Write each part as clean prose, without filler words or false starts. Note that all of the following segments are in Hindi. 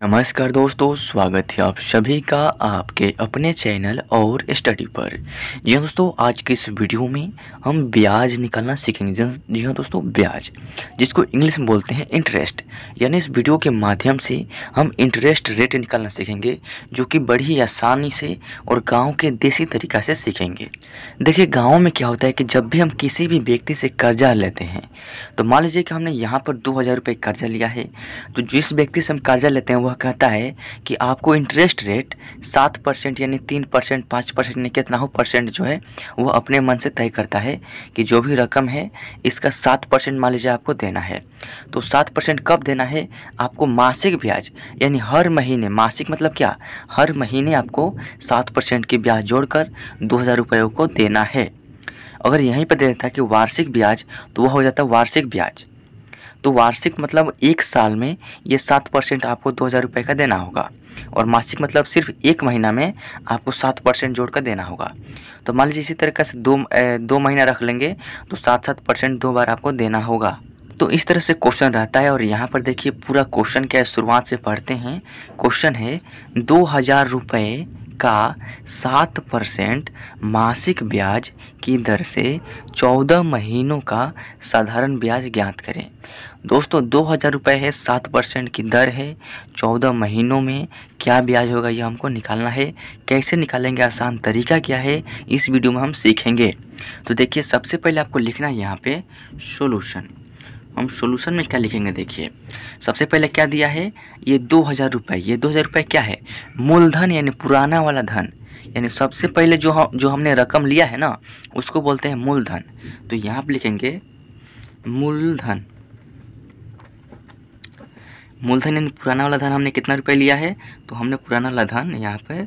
नमस्कार दोस्तों, स्वागत है आप सभी का आपके अपने चैनल और स्टडी पर। जी हाँ दोस्तों, आज के इस वीडियो में हम ब्याज निकालना सीखेंगे। जी हाँ दोस्तों, ब्याज जिसको इंग्लिश में बोलते हैं इंटरेस्ट। यानी इस वीडियो के माध्यम से हम इंटरेस्ट रेट निकालना सीखेंगे, जो कि बड़ी आसानी से और गाँव के देसी तरीक़ा से सीखेंगे। देखिए, गाँव में क्या होता है कि जब भी हम किसी भी व्यक्ति से कर्जा लेते हैं, तो मान लीजिए कि हमने यहाँ पर 2000 रुपये कर्जा लिया है, तो जिस व्यक्ति से हम कर्जा लेते हैं वह कहता है कि आपको इंटरेस्ट रेट 7% यानी 3%, 5% यानी कितना हो परसेंट जो है वो अपने मन से तय करता है कि जो भी रकम है इसका 7% मान लीजिए आपको देना है। तो 7% कब देना है? आपको मासिक ब्याज यानी हर महीने, मासिक मतलब क्या, हर महीने आपको 7% की ब्याज जोड़कर 2000 रुपये को देना है। अगर यहीं पर दे देता है कि वार्षिक ब्याज, तो वह हो जाता है वार्षिक ब्याज। तो वार्षिक मतलब एक साल में ये 7% आपको 2000 रुपये का देना होगा, और मासिक मतलब सिर्फ एक महीना में आपको 7% जोड़ कर देना होगा। तो मान लीजिए इसी तरीके से दो महीना रख लेंगे तो 7% 2 बार आपको देना होगा। तो इस तरह से क्वेश्चन रहता है। और यहाँ पर देखिए पूरा क्वेश्चन क्या है, शुरुआत से पढ़ते हैं। क्वेश्चन है 2000 रुपये का 7% मासिक ब्याज की दर से 14 महीनों का साधारण ब्याज ज्ञात करें। दोस्तों 2000 रुपये है, 7% की दर है, 14 महीनों में क्या ब्याज होगा ये हमको निकालना है। कैसे निकालेंगे, आसान तरीका क्या है, इस वीडियो में हम सीखेंगे। तो देखिए, सबसे पहले आपको लिखना है यहाँ पे सॉल्यूशन। हम सॉल्यूशन में क्या लिखेंगे, देखिए सबसे पहले क्या दिया है, ये 2000 रुपये। ये 2000 रुपये क्या है? मूलधन यानी पुराना वाला धन, यानी सबसे पहले जो हमने रकम लिया है ना, उसको बोलते हैं मूलधन। तो यहाँ पर लिखेंगे मूलधन। मूलधन यानी पुराना वाला धन हमने कितना रुपये लिया है, तो हमने पुराना वाला धन यहाँ पे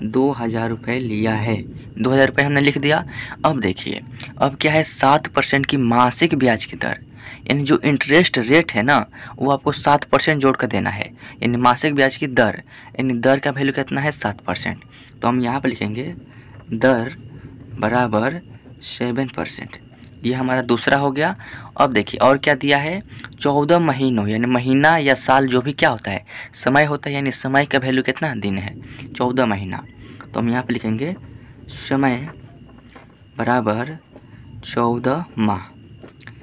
2000 रुपये लिया है। 2000 रुपये हमने लिख दिया। अब देखिए, अब क्या है, 7% की मासिक ब्याज की दर, यानी जो इंटरेस्ट रेट है ना, वो आपको 7% जोड़ कर देना है। यानी मासिक ब्याज की दर, यानी दर का वैल्यू कितना है, 7%। तो हम यहाँ पर लिखेंगे दर बराबर 7%। ये हमारा दूसरा हो गया। अब देखिए और क्या दिया है, 14 महीनों, यानी महीना या साल जो भी क्या होता है, समय होता है, यानी समय का वैल्यू कितना दिन है, 14 महीना। तो हम यहाँ पे लिखेंगे समय बराबर 14 माह,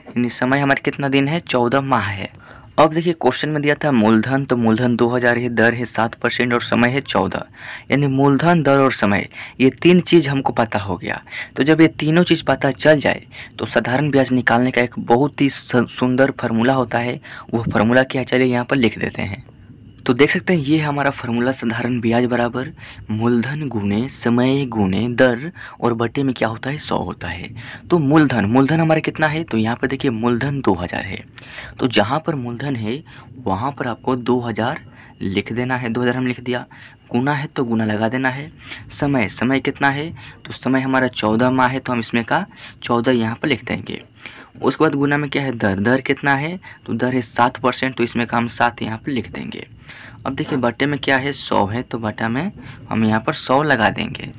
यानी समय हमारे कितना दिन है, 14 माह है। अब देखिए क्वेश्चन में दिया था मूलधन, तो मूलधन 2000 है, दर है 7% और समय है 14। यानी मूलधन, दर और समय, ये तीन चीज़ हमको पता हो गया। तो जब ये तीनों चीज़ पता चल जाए तो साधारण ब्याज निकालने का एक बहुत ही सुंदर फार्मूला होता है। वो फार्मूला क्या है, चलिए यहाँ पर लिख देते हैं। तो देख सकते हैं ये हमारा फार्मूला, साधारण ब्याज बराबर मूलधन गुणे समय गुणे दर और बटे में क्या होता है, 100 होता है। तो मूलधन हमारा कितना है, तो यहाँ पर देखिए मूलधन 2000 है। तो जहाँ पर मूलधन है वहाँ पर आपको 2000 लिख देना है। 2000 हम लिख दिया। गुना है तो गुना लगा देना है। समय कितना है, तो समय हमारा 14 माह है, तो हम इसमें का 14 यहाँ पर लिख देंगे। उसके बाद गुना में क्या है, दर कितना है, तो दर है 7%, तो इसमें का हम 7 यहाँ पर लिख देंगे। अब देखिए बटे में क्या है, 100 है, तो बटा में हम यहाँ पर 100 लगा देंगे।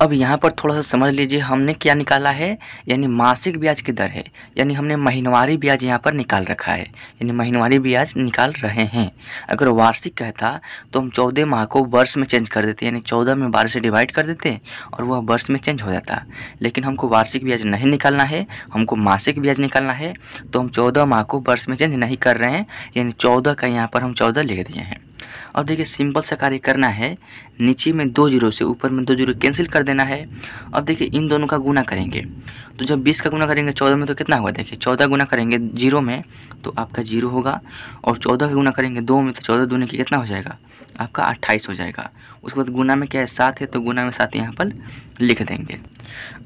अब यहाँ पर थोड़ा सा समझ लीजिए, हमने क्या निकाला है, यानी मासिक ब्याज की दर है, यानी हमने महीनवारी ब्याज यहाँ पर निकाल रखा है, यानी महीनवारी ब्याज निकाल रहे हैं। अगर वार्षिक कहता तो हम 14 माह को वर्ष में चेंज कर देते, यानी 14 में 12 से डिवाइड कर देते और वह वर्ष में चेंज हो जाता। लेकिन हमको वार्षिक ब्याज नहीं निकालना है, हमको मासिक ब्याज निकालना है, तो हम 14 माह को वर्ष में चेंज नहीं कर रहे हैं, यानी 14 का यहाँ पर हम 14 लिख दिए हैं। अब देखिए सिंपल सा कार्य करना है, नीचे में 2 जीरो से ऊपर में 2 जीरो कैंसिल कर देना है। अब देखिए इन दोनों का गुना करेंगे, तो जब 20 का गुना करेंगे 14 में तो कितना होगा, देखिए 14 गुना करेंगे 0 में तो आपका 0 होगा, और 14 का गुना करेंगे 2 में तो 14 दूनी की कितना हो जाएगा, आपका 28 हो जाएगा। उसके बाद गुना में क्या है, 7 है, तो गुना में 7 यहाँ पर लिख देंगे।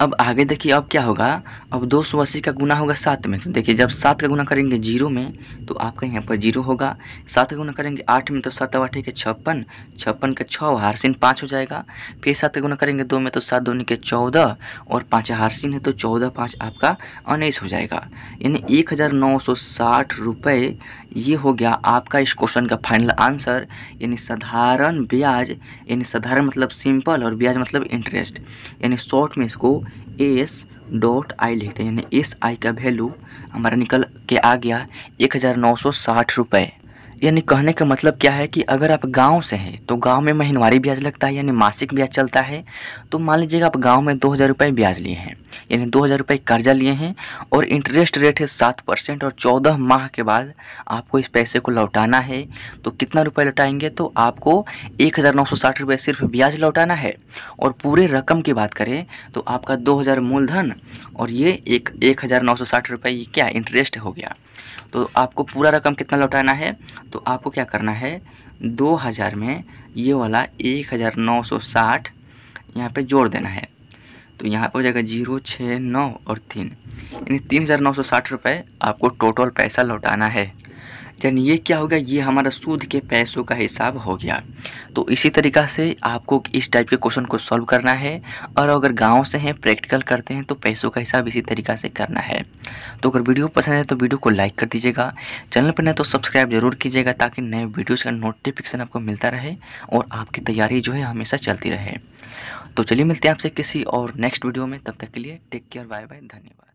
अब आगे देखिए अब क्या होगा, अब 280 का गुना होगा 7 में, तो देखिए जब 7 का गुना करेंगे 0 में तो आपका यहाँ पर 0 होगा। 7 का गुना करेंगे 8 में तो 7 8 के 56, 56 का 6 हारसीन 5 हो जाएगा। फिर 7 का गुना करेंगे 2 में तो 7 दूनी के 14 और 5 हारसीन है, तो 14 5 आपका 19 हो जाएगा। यानी 1960 रुपये ये हो गया आपका इस क्वेश्चन का फाइनल आंसर। यानी साधारण ब्याज, यानी साधारण मतलब सिंपल और ब्याज मतलब इंटरेस्ट, यानी शॉर्ट में इसको S.I लिखते हैं, यानी SI का वैल्यू हमारा निकल के आ गया 1960 रुपये। यानी कहने का मतलब क्या है कि अगर आप गांव से हैं तो गांव में महीनवारी ब्याज लगता है, यानी मासिक ब्याज चलता है। तो मान लीजिएगा आप गांव में 2,000 रुपये ब्याज लिए हैं, यानी 2,000 रुपये कर्जा लिए हैं और इंटरेस्ट रेट है 7% और 14 माह के बाद आपको इस पैसे को लौटाना है। तो कितना रुपये लौटाएंगे? तो आपको 1,960 रुपये सिर्फ ब्याज लौटाना है। और पूरे रकम की बात करें तो आपका 2,000 मूलधन और ये 1,960 रुपये ये क्या इंटरेस्ट हो गया। तो आपको पूरा रकम कितना लौटाना है? तो आपको क्या करना है, 2,000 में ये वाला 1,960 यहाँ पे जोड़ देना है। तो यहाँ पे हो जाएगा 0, 6, 9 और 3, यानी 3,960 रुपये आपको टोटल पैसा लौटाना है। यानी ये क्या हो गया, ये हमारा सूद के पैसों का हिसाब हो गया। तो इसी तरीक़ा से आपको इस टाइप के क्वेश्चन को सॉल्व करना है। और अगर गांव से हैं, प्रैक्टिकल करते हैं तो पैसों का हिसाब इसी तरीक़ा से करना है। तो अगर वीडियो पसंद है तो वीडियो को लाइक कर दीजिएगा, चैनल पर नहीं तो सब्सक्राइब जरूर कीजिएगा ताकि नए वीडियोज़ का नोटिफिकेशन आपको मिलता रहे और आपकी तैयारी जो है हमेशा चलती रहे। तो चलिए मिलते हैं आपसे किसी और नेक्स्ट वीडियो में, तब तक के लिए टेक केयर, बाय बाय, धन्यवाद।